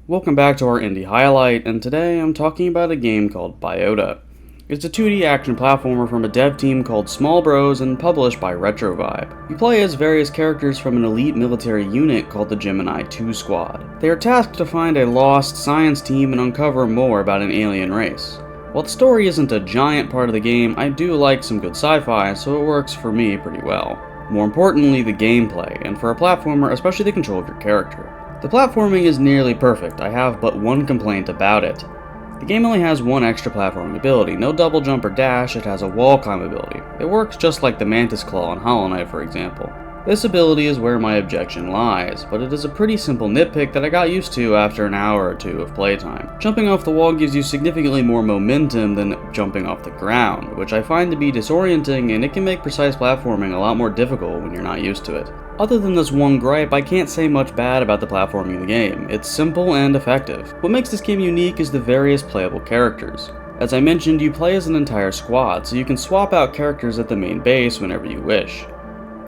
Welcome back to our indie highlight, and today I'm talking about a game called B.I.O.T.A. It's a 2D action platformer from a dev team called Small Bros and published by Retrovibe. You play as various characters from an elite military unit called the Gemini 2 Squad. They are tasked to find a lost science team and uncover more about an alien race. While the story isn't a giant part of the game, I do like some good sci-fi, so it works for me pretty well. More importantly, the gameplay, and for a platformer, especially the control of your character. The platforming is nearly perfect. I have but one complaint about it. The game only has one extra platforming ability, no double jump or dash, it has a wall climb ability. It works just like the Mantis Claw in Hollow Knight, for example. This ability is where my objection lies, but it is a pretty simple nitpick that I got used to after an hour or two of playtime. Jumping off the wall gives you significantly more momentum than jumping off the ground, which I find to be disorienting, and it can make precise platforming a lot more difficult when you're not used to it. Other than this one gripe, I can't say much bad about the platforming in the game. It's simple and effective. What makes this game unique is the various playable characters. As I mentioned, you play as an entire squad, so you can swap out characters at the main base whenever you wish.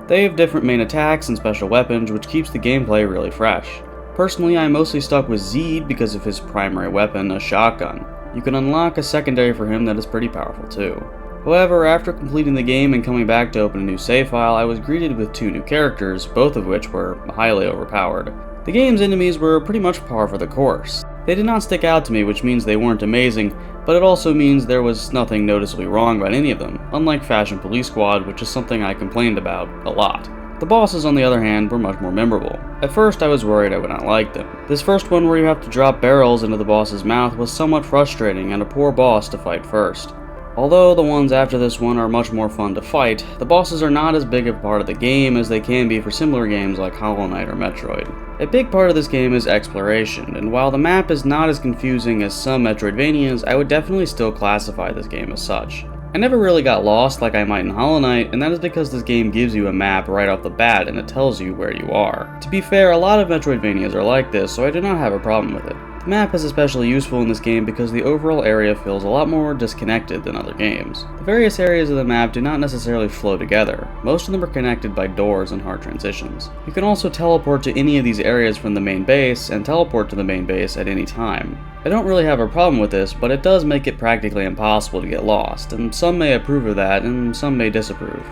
They have different main attacks and special weapons, which keeps the gameplay really fresh. Personally, I mostly stuck with Zed because of his primary weapon, a shotgun. You can unlock a secondary for him that is pretty powerful too. However, after completing the game and coming back to open a new save file, I was greeted with two new characters, both of which were highly overpowered. The game's enemies were pretty much par for the course. They did not stick out to me, which means they weren't amazing, but it also means there was nothing noticeably wrong about any of them, unlike Fashion Police Squad, which is something I complained about a lot. The bosses, on the other hand, were much more memorable. At first, I was worried I would not like them. This first one, where you have to drop barrels into the boss's mouth, was somewhat frustrating and a poor boss to fight first. Although the ones after this one are much more fun to fight, the bosses are not as big of a part of the game as they can be for similar games like Hollow Knight or Metroid. A big part of this game is exploration, and while the map is not as confusing as some Metroidvanias, I would definitely still classify this game as such. I never really got lost like I might in Hollow Knight, and that is because this game gives you a map right off the bat and it tells you where you are. To be fair, a lot of Metroidvanias are like this, so I do not have a problem with it. The map is especially useful in this game because the overall area feels a lot more disconnected than other games. The various areas of the map do not necessarily flow together. Most of them are connected by doors and hard transitions. You can also teleport to any of these areas from the main base, and teleport to the main base at any time. I don't really have a problem with this, but it does make it practically impossible to get lost, and some may approve of that, and some may disapprove.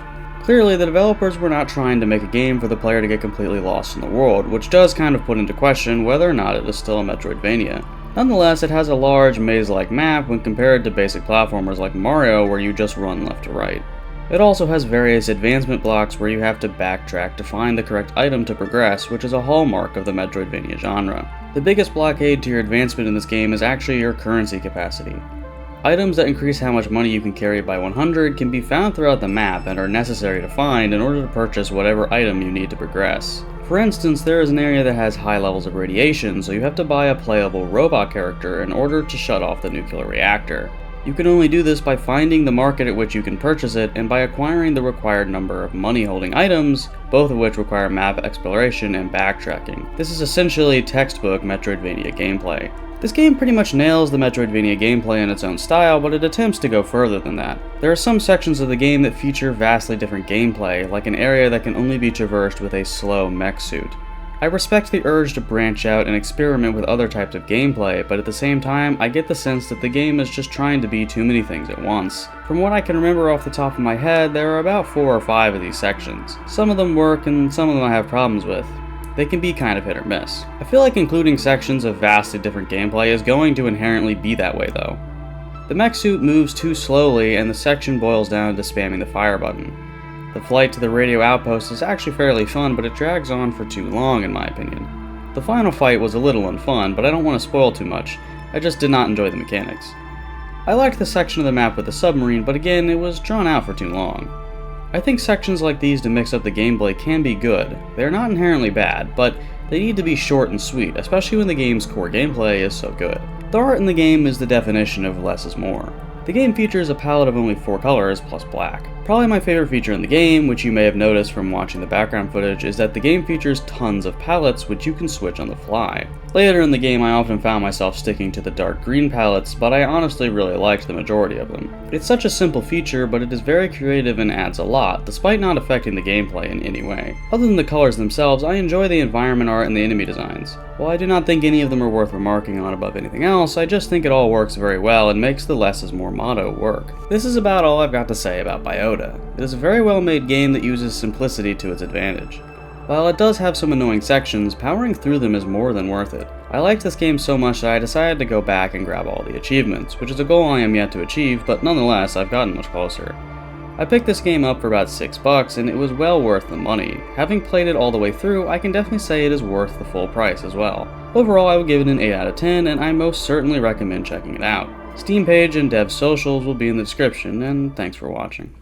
Clearly, the developers were not trying to make a game for the player to get completely lost in the world, which does kind of put into question whether or not it is still a Metroidvania. Nonetheless, it has a large maze-like map when compared to basic platformers like Mario, where you just run left to right. It also has various advancement blocks where you have to backtrack to find the correct item to progress, which is a hallmark of the Metroidvania genre. The biggest blockade to your advancement in this game is actually your currency capacity. Items that increase how much money you can carry by 100 can be found throughout the map and are necessary to find in order to purchase whatever item you need to progress. For instance, there is an area that has high levels of radiation, so you have to buy a playable robot character in order to shut off the nuclear reactor. You can only do this by finding the market at which you can purchase it and by acquiring the required number of money-holding items, both of which require map exploration and backtracking. This is essentially textbook Metroidvania gameplay. This game pretty much nails the Metroidvania gameplay in its own style, but it attempts to go further than that. There are some sections of the game that feature vastly different gameplay, like an area that can only be traversed with a slow mech suit. I respect the urge to branch out and experiment with other types of gameplay, but at the same time, I get the sense that the game is just trying to be too many things at once. From what I can remember off the top of my head, there are about 4 or 5 of these sections. Some of them work and some of them I have problems with. They can be kind of hit or miss. I feel like including sections of vastly different gameplay is going to inherently be that way though. The mech suit moves too slowly and the section boils down to spamming the fire button. The flight to the radio outpost is actually fairly fun, but it drags on for too long in my opinion. The final fight was a little unfun, but I don't want to spoil too much. I just did not enjoy the mechanics. I liked the section of the map with the submarine, but again, it was drawn out for too long. I think sections like these to mix up the gameplay can be good. They are not inherently bad, but they need to be short and sweet, especially when the game's core gameplay is so good. The art in the game is the definition of less is more. The game features a palette of only 4 colors plus black. Probably my favorite feature in the game, which you may have noticed from watching the background footage, is that the game features tons of palettes which you can switch on the fly. Later in the game I often found myself sticking to the dark green palettes, but I honestly really liked the majority of them. It's such a simple feature, but it is very creative and adds a lot, despite not affecting the gameplay in any way. Other than the colors themselves, I enjoy the environment art and the enemy designs. While I do not think any of them are worth remarking on above anything else, I just think it all works very well and makes the less is more motto work. This is about all I've got to say about B.I.O.T.A. It is a very well made game that uses simplicity to its advantage. While it does have some annoying sections, powering through them is more than worth it. I liked this game so much that I decided to go back and grab all the achievements, which is a goal I am yet to achieve, but nonetheless I've gotten much closer. I picked this game up for about $6 and it was well worth the money. Having played it all the way through, I can definitely say it is worth the full price as well. Overall, I would give it an 8 out of 10 and I most certainly recommend checking it out. Steam page and dev socials will be in the description, and thanks for watching.